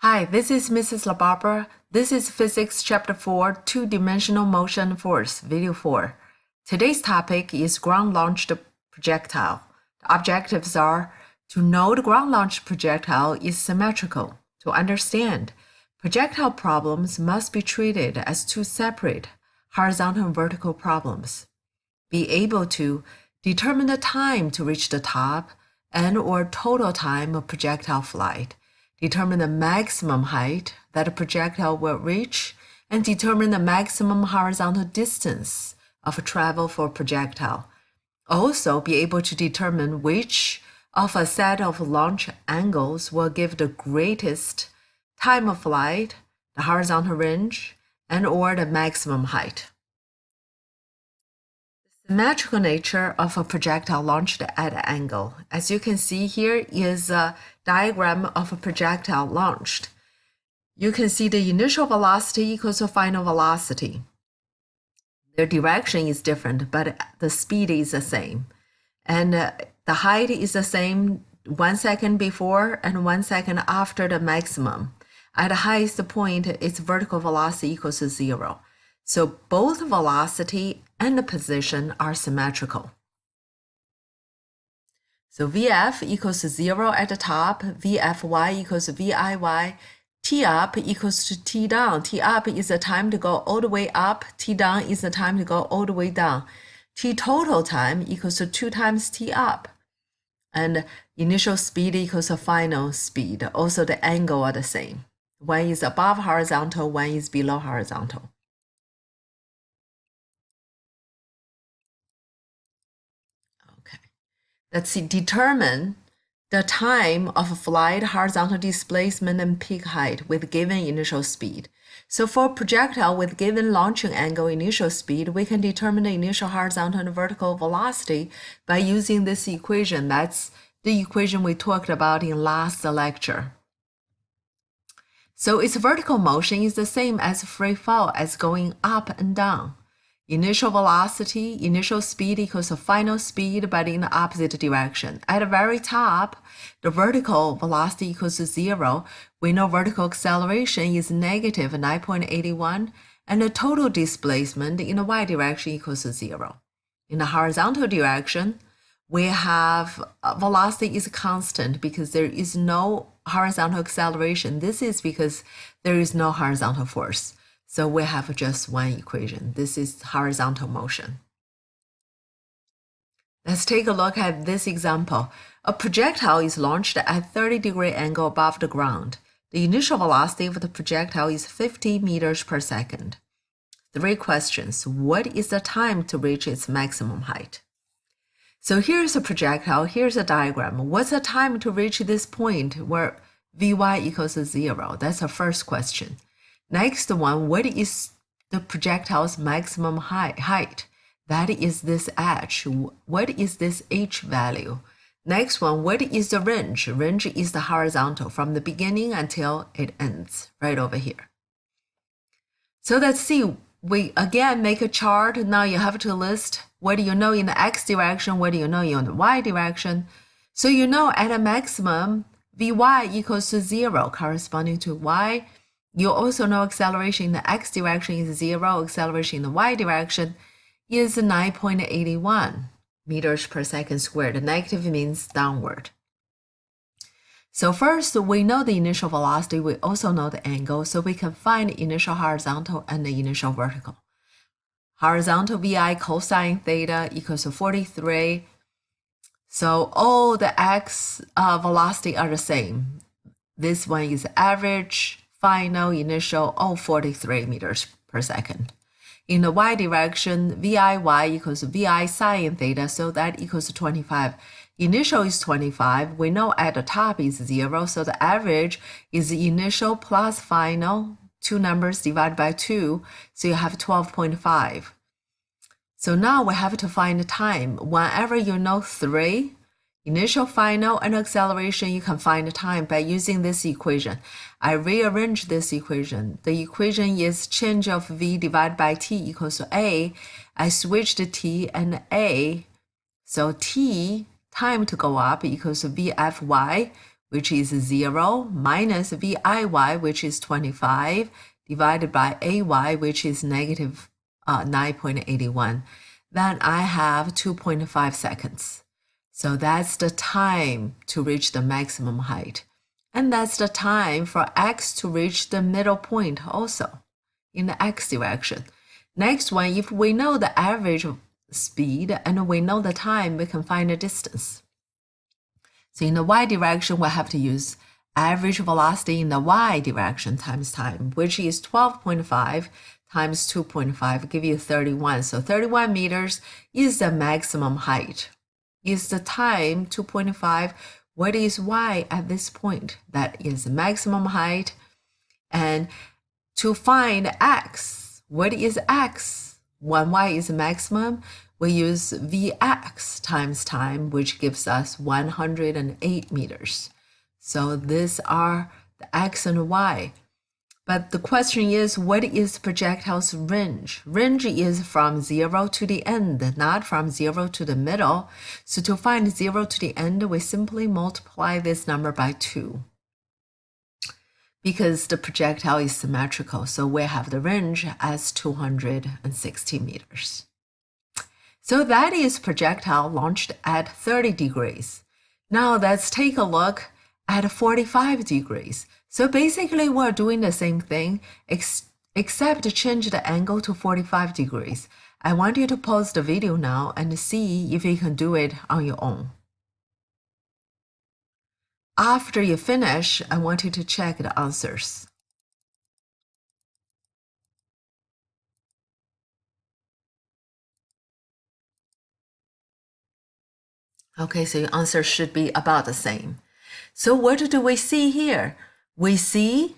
Hi, this is Mrs. LaBarbera. This is Physics Chapter 4, Two-Dimensional Motion Force, Video 4. Today's topic is ground-launched projectile. The objectives are to know the ground-launched projectile is symmetrical. To understand, projectile problems must be treated as two separate horizontal and vertical problems. Be able to determine the time to reach the top and/or total time of projectile flight, determine the maximum height that a projectile will reach, and determine the maximum horizontal distance of travel for a projectile. Also, be able to determine which of a set of launch angles will give the greatest time of flight, the horizontal range, and/or the maximum height. The symmetrical nature of a projectile launched at an angle. As you can see here is a diagram of a projectile launched. You can see the initial velocity equals the final velocity. Their direction is different, but the speed is the same. And the height is the same 1 second before and 1 second after the maximum. At the highest point, its vertical velocity equals to 0. So both velocity and the position are symmetrical. So VF equals to 0 at the top, VFY equals to VIY, T up equals to T down. T up is the time to go all the way up, T down is the time to go all the way down. T total time equals to 2 times T up. And initial speed equals to final speed. Also the angle are the same. One is above horizontal, one is below horizontal. Let's see, determine the time of flight, horizontal displacement, and peak height with given initial speed. So for a projectile with given launching angle initial speed, we can determine the initial horizontal and vertical velocity by using this equation. That's the equation we talked about in last lecture. So its vertical motion is the same as free fall as going up and down. Initial velocity, initial speed equals the final speed, but in the opposite direction. At the very top, the vertical velocity equals to 0. We know vertical acceleration is negative 9.81, and the total displacement in the y direction equals to 0. In the horizontal direction, we have velocity is constant because there is no horizontal acceleration. This is because there is no horizontal force. So we have just one equation. This is horizontal motion. Let's take a look at this example. A projectile is launched at 30-degree angle above the ground. The initial velocity of the projectile is 50 meters per second. 3 questions. What is the time to reach its maximum height? So here's a projectile, here's a diagram. What's the time to reach this point where Vy equals to 0? That's the first question. Next one, what is the projectile's maximum height? That is this h. What is this h value? Next one, what is the range? Range is the horizontal from the beginning until it ends, right over here. So let's see, we again make a chart. Now you have to list what do you know in the x direction, what do you know in the y direction. So you know at a maximum, Vy equals to 0 corresponding to y. You also know acceleration in the x direction is 0, acceleration in the y direction is 9.81 meters per second squared. The negative means downward. So first, we know the initial velocity. We also know the angle, so we can find the initial horizontal and the initial vertical. Horizontal Vi cosine theta equals to 43. So all the x velocity are the same. This one is average, final, initial, all 43 meters per second. In the y direction, Viy equals Vi sine theta, so that equals 25. Initial is 25. We know at the top is 0, so the average is initial plus final, 2 numbers divided by 2, so you have 12.5. So now we have to find the time. Whenever you know 3, initial, final, and acceleration, you can find the time by using this equation. I rearrange this equation. The equation is change of v divided by t equals to a. I switched t and a. So t, time to go up, equals to vfy. which is 0, minus VIY, which is 25, divided by AY, which is negative 9.81. Then I have 2.5 seconds. So that's the time to reach the maximum height. And that's the time for X to reach the middle point also in the X direction. Next one, if we know the average speed and we know the time, we can find the distance. So in the Y direction, we have to use average velocity in the Y direction times time, which is 12.5 times 2.5, give you 31. So 31 meters is the maximum height. Is the time 2.5? What is Y at this point? That is the maximum height. And to find X, what is X? When Y is maximum, we use Vx times time, which gives us 108 meters. So these are the X and Y. But the question is, what is projectile's range? Range is from 0 to the end, not from 0 to the middle. So to find 0 to the end, we simply multiply this number by 2. Because the projectile is symmetrical, so we have the range as 260 meters. So that is projectile launched at 30 degrees. Now let's take a look at 45 degrees. So basically we're doing the same thing, except change the angle to 45 degrees. I want you to pause the video now and see if you can do it on your own. After you finish, I want you to check the answers. Okay, so your answer should be about the same. So what do we see here? We see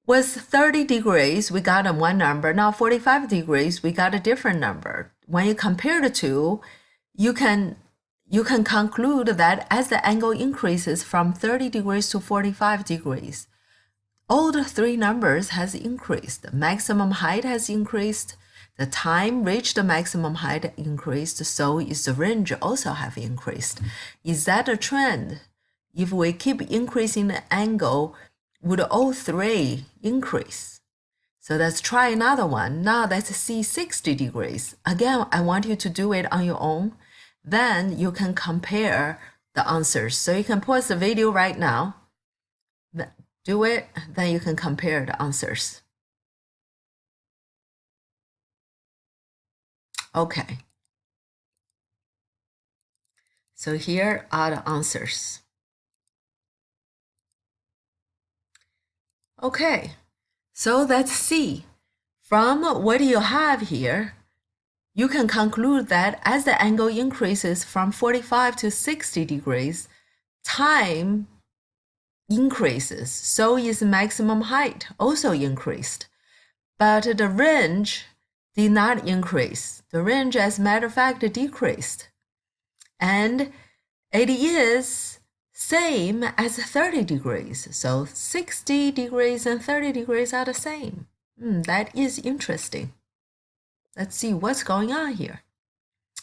with 30 degrees, we got a one number. Now 45 degrees, we got a different number. When you compare the two, you can conclude that as the angle increases from 30 degrees to 45 degrees, all the three numbers has increased. The maximum height has increased. The time reached the maximum height increased, so is the range also have increased. Is that a trend? If we keep increasing the angle, would all three increase? So let's try another one. Now let's see 60 degrees. Again, I want you to do it on your own. Then you can compare the answers. So you can pause the video right now. Do it, then you can compare the answers. Okay. So here are the answers. Okay, so let's see. From what you have here, you can conclude that as the angle increases from 45 to 60 degrees, time increases, so is maximum height also increased. But the range did not increase. The range, as a matter of fact, decreased. And it is same as 30 degrees. So 60 degrees and 30 degrees are the same. That is interesting. Let's see what's going on here.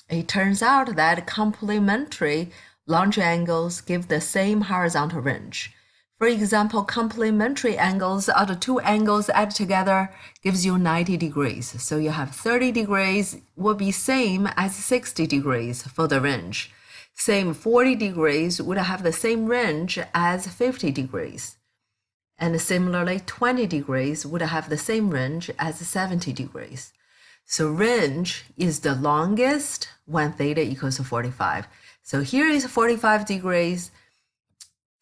It turns out that complementary launch angles give the same horizontal range. For example, complementary angles are the two angles added together gives you 90 degrees. So you have 30 degrees will be same as 60 degrees for the range. Same 40 degrees would have the same range as 50 degrees. And similarly, 20 degrees would have the same range as 70 degrees. So range is the longest when theta equals to 45. So here is 45 degrees.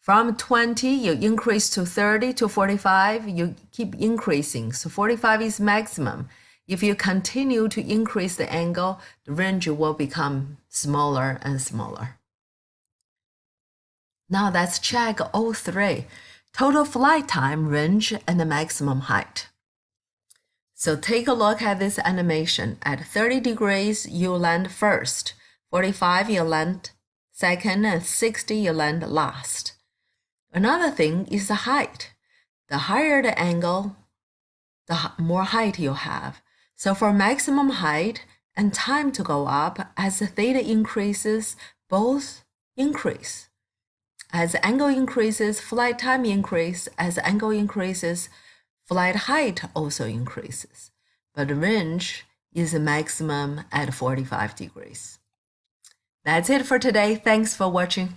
From 20, you increase to 30 to 45, you keep increasing. So 45 is maximum. If you continue to increase the angle, the range will become smaller and smaller. Now let's check all three: total flight time, range, and the maximum height. So take a look at this animation. At 30 degrees, you land first. 45, you land second, and 60, you land last. Another thing is the height. The higher the angle, the more height you have. So for maximum height and time to go up, as the theta increases, both increase. As the angle increases, flight time increases. As the angle increases, flight height also increases. But the range is a maximum at 45 degrees. That's it for today. Thanks for watching.